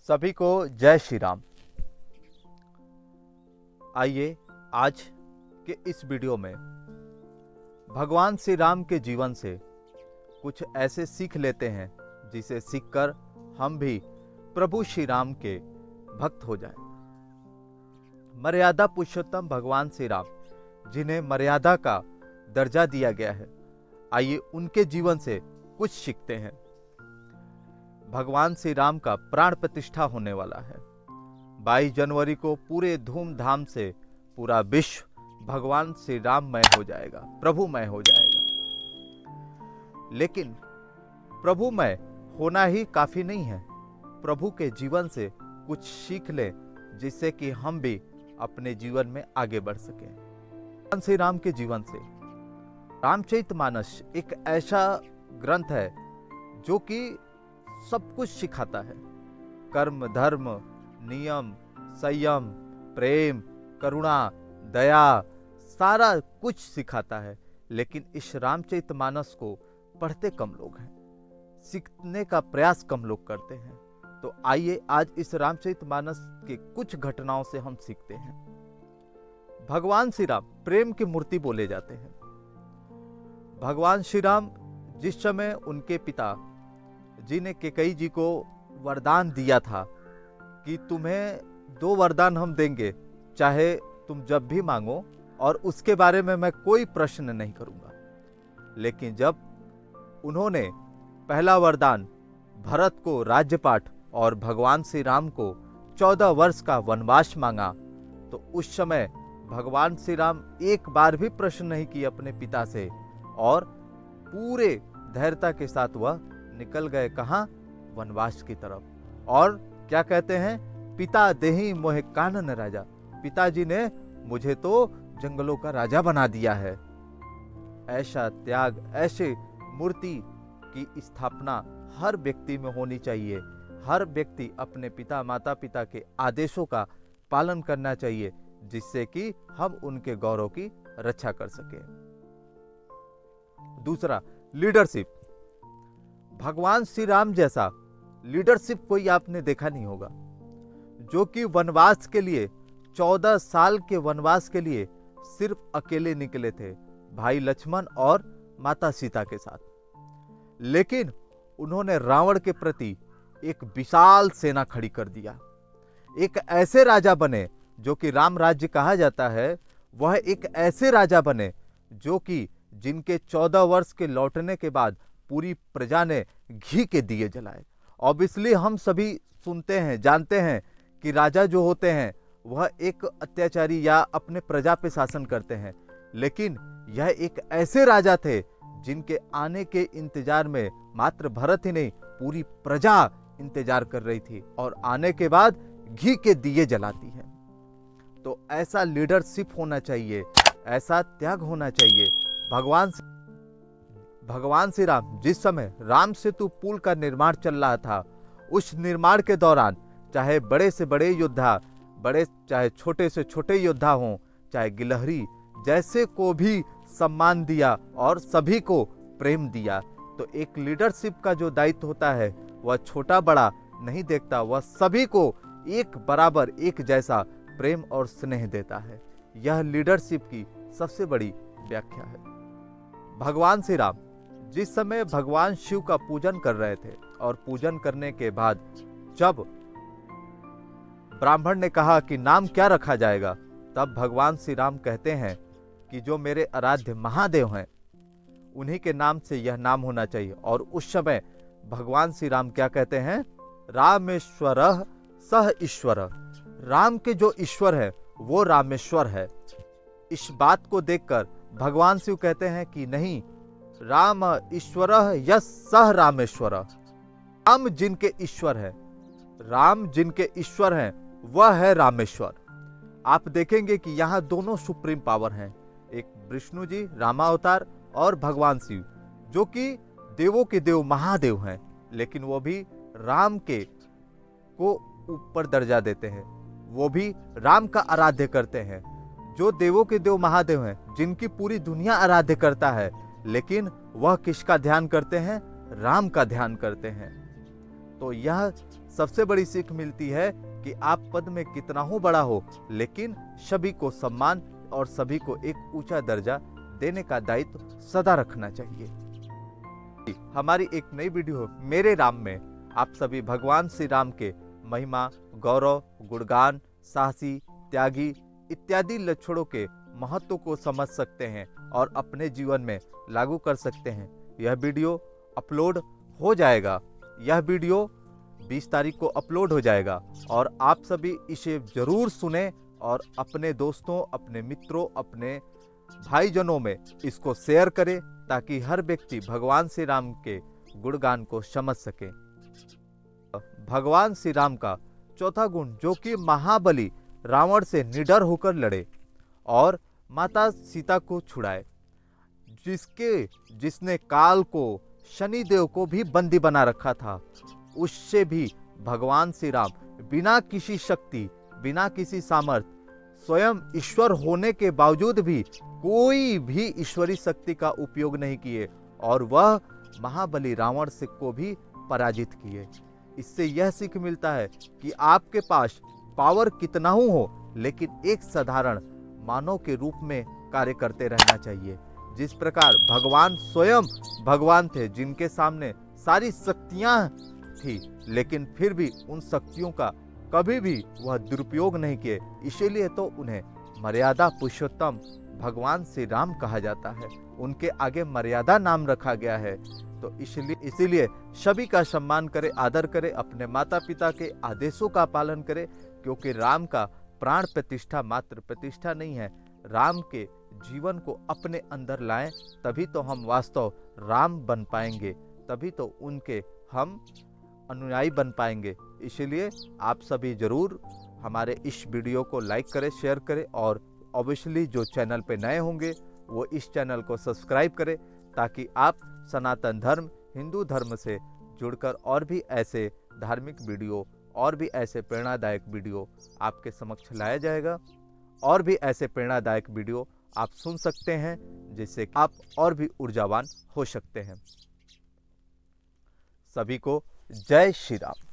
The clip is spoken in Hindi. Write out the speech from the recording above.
सभी को जय श्री राम। आइए आज के इस वीडियो में भगवान श्री राम के जीवन से कुछ ऐसे सीख लेते हैं जिसे सीखकर हम भी प्रभु श्री राम के भक्त हो जाएं। मर्यादा पुरुषोत्तम भगवान श्री राम, जिन्हें मर्यादा का दर्जा दिया गया है, आइए उनके जीवन से कुछ सीखते हैं। भगवान श्री राम का प्राण प्रतिष्ठा होने वाला है। 22 जनवरी को पूरे धूमधाम से पूरा विश्व भगवान श्री राममय हो जाएगा, प्रभुमय हो जाएगा। लेकिन प्रभुमय होना ही काफी नहीं है। प्रभु के जीवन से कुछ सीख ले जिससे कि हम भी अपने जीवन में आगे बढ़ सकें। भगवान श्री राम के जीवन से रामचरितमानस एक ऐसा ग्रंथ है जो कि सब कुछ सिखाता है। कर्म, धर्म, नियम, संयम, प्रेम, करुणा, दया, सारा कुछ सिखाता है। लेकिन इस रामचरितमानस को पढ़ते कम लोग हैं, सीखने का प्रयास कम लोग करते हैं। तो आइए आज इस रामचरितमानस के कुछ घटनाओं से हम सीखते हैं। भगवान श्री राम प्रेम की मूर्ति बोले जाते हैं। भगवान श्री राम जिस समय उनके पिता जी ने कैकेयी जी को वरदान दिया था कि तुम्हें 2 वरदान हम देंगे, चाहे तुम जब भी मांगो, और उसके बारे में मैं कोई प्रश्न नहीं करूंगा। लेकिन जब उन्होंने पहला वरदान भरत को राज्यपाठ और भगवान श्री राम को 14 वर्ष का वनवास मांगा, तो उस समय भगवान श्री राम एक बार भी प्रश्न नहीं किए अपने पिता से, और पूरे धैर्यता के साथ वह निकल गए। कहां? वनवास की तरफ। और क्या कहते हैं? पिता देहि मोहे कानन राजा। पिताजी ने मुझे तो जंगलों का राजा बना दिया है। ऐसा त्याग, ऐसे मूर्ति की स्थापना हर व्यक्ति में होनी चाहिए। हर व्यक्ति अपने पिता माता पिता के आदेशों का पालन करना चाहिए, जिससे कि हम उनके गौरव की रक्षा कर सके। दूसरा, लीडरशिप। भगवान श्री राम जैसा लीडरशिप कोई आपने देखा नहीं होगा, जो कि वनवास के लिए 14 साल के वनवास के लिए सिर्फ अकेले निकले थे, भाई लक्ष्मण और माता सीता के साथ। लेकिन उन्होंने रावण के प्रति एक विशाल सेना खड़ी कर दिया। एक ऐसे राजा बने जो कि राम राज्य कहा जाता है। वह एक ऐसे राजा बने जो कि जिनके 14 वर्ष के लौटने के बाद पूरी प्रजा ने घी के दिए जलाए। ऑब्वियसली हम सभी सुनते हैं, जानते हैं कि राजा जो होते हैं वह एक अत्याचारी या अपने प्रजा पे शासन करते हैं। लेकिन यह एक ऐसे राजा थे जिनके आने के इंतजार में मात्र भरत ही नहीं, पूरी प्रजा इंतजार कर रही थी, और आने के बाद घी के दिए जलाती है। तो ऐसा लीडरशिप होना चाहिए, ऐसा त्याग होना चाहिए। भगवान श्री राम जिस समय राम सेतु पुल का निर्माण चल रहा था, उस निर्माण के दौरान चाहे बड़े से बड़े योद्धा, चाहे छोटे से छोटे योद्धा हों, चाहे गिलहरी जैसे को भी सम्मान दिया और सभी को प्रेम दिया। तो एक लीडरशिप का जो दायित्व होता है वह छोटा बड़ा नहीं देखता, वह सभी को एक बराबर, एक जैसा प्रेम और स्नेह देता है। यह लीडरशिप की सबसे बड़ी व्याख्या है। भगवान श्री राम जिस समय भगवान शिव का पूजन कर रहे थे, और पूजन करने के बाद जब ब्राह्मण ने कहा कि नाम क्या रखा जाएगा, तब भगवान श्री राम कहते हैं कि जो मेरे आराध्य महादेव हैं उन्हीं के नाम से यह नाम होना चाहिए। और उस समय भगवान श्री राम क्या कहते हैं? रामेश्वरः सह ईश्वर। राम के जो ईश्वर है वो रामेश्वर है। इस बात को देखकर भगवान शिव कहते हैं कि नहीं, राम ईश्वरः यस सह रामेश्वर। राम जिनके ईश्वर है, राम जिनके ईश्वर हैं वह है रामेश्वर। आप देखेंगे कि यहाँ दोनों सुप्रीम पावर हैं, एक विष्णु जी रामावतार और भगवान शिव, जो कि देवों के देव महादेव हैं, लेकिन वो भी राम के को ऊपर दर्जा देते हैं। वो भी राम का आराध्य करते हैं। जो देवों के देव महादेव हैं, जिनकी पूरी दुनिया आराध्य करता है, लेकिन वह किसका ध्यान करते हैं? राम का ध्यान करते हैं। तो यह सबसे बड़ी सीख मिलती है कि आप पद में कितना हो बड़ा हो, लेकिन सभी को सम्मान और सभी को एक ऊंचा दर्जा देने का दायित्व सदा रखना चाहिए। हमारी एक नई वीडियो मेरे राम में आप सभी भगवान श्री राम के महिमा, गौरव, गुणगान, साहसी, त्यागी इत्यादि लक्षणों के महत्व को समझ सकते हैं और अपने जीवन में लागू कर सकते हैं। यह वीडियो अपलोड हो जाएगा, यह वीडियो 20 तारीख को अपलोड हो जाएगा और आप सभी इसे जरूर सुने और अपने दोस्तों, अपने मित्रों, अपने भाईजनों में इसको शेयर करें ताकि हर व्यक्ति भगवान श्री राम के गुणगान को समझ सके। भगवान श्री राम का चौथा गुण, जो कि महाबली रावण से निडर होकर लड़े और माता सीता को छुड़ाए, जिसने काल को, शनिदेव को भी बंदी बना रखा था, उससे भी भगवान श्री राम बिना किसी शक्ति, बिना किसी सामर्थ्य, स्वयं ईश्वर होने के बावजूद भी कोई भी ईश्वरी शक्ति का उपयोग नहीं किए और वह महाबली रावण से को भी पराजित किए। इससे यह सीख मिलता है कि आपके पास पावर कितना हो, लेकिन एक साधारण मानव के रूप में कार्य करते रहना चाहिए। जिस प्रकार भगवान स्वयं भगवान थे, जिनके सामने सारी शक्तियां थी, लेकिन फिर भी उन शक्तियों का कभी भी वह दुरुपयोग नहीं किए, इसीलिए तो उन्हें मर्यादा पुरुषोत्तम भगवान श्री राम कहा जाता है। उनके आगे मर्यादा नाम रखा गया है। तो इसीलिए सभी का सम्मान करें, आदर करें, अपने माता पिता के आदेशों का पालन करें, क्योंकि राम का प्राण प्रतिष्ठा मात्र प्रतिष्ठा नहीं है। राम के जीवन को अपने अंदर लाएं, तभी तो हम वास्तव राम बन पाएंगे, तभी तो उनके हम अनुयायी बन पाएंगे। इसलिए आप सभी जरूर हमारे इस वीडियो को लाइक करें, शेयर करें और ऑब्वियसली जो चैनल पे नए होंगे वो इस चैनल को सब्सक्राइब करें, ताकि आप सनातन धर्म, हिंदू धर्म से जुड़कर और भी ऐसे धार्मिक वीडियो और भी ऐसे प्रेरणादायक वीडियो आपके समक्ष लाया जाएगा और भी ऐसे प्रेरणादायक वीडियो आप सुन सकते हैं, जिससे आप और भी ऊर्जावान हो सकते हैं। सभी को जय श्री राम।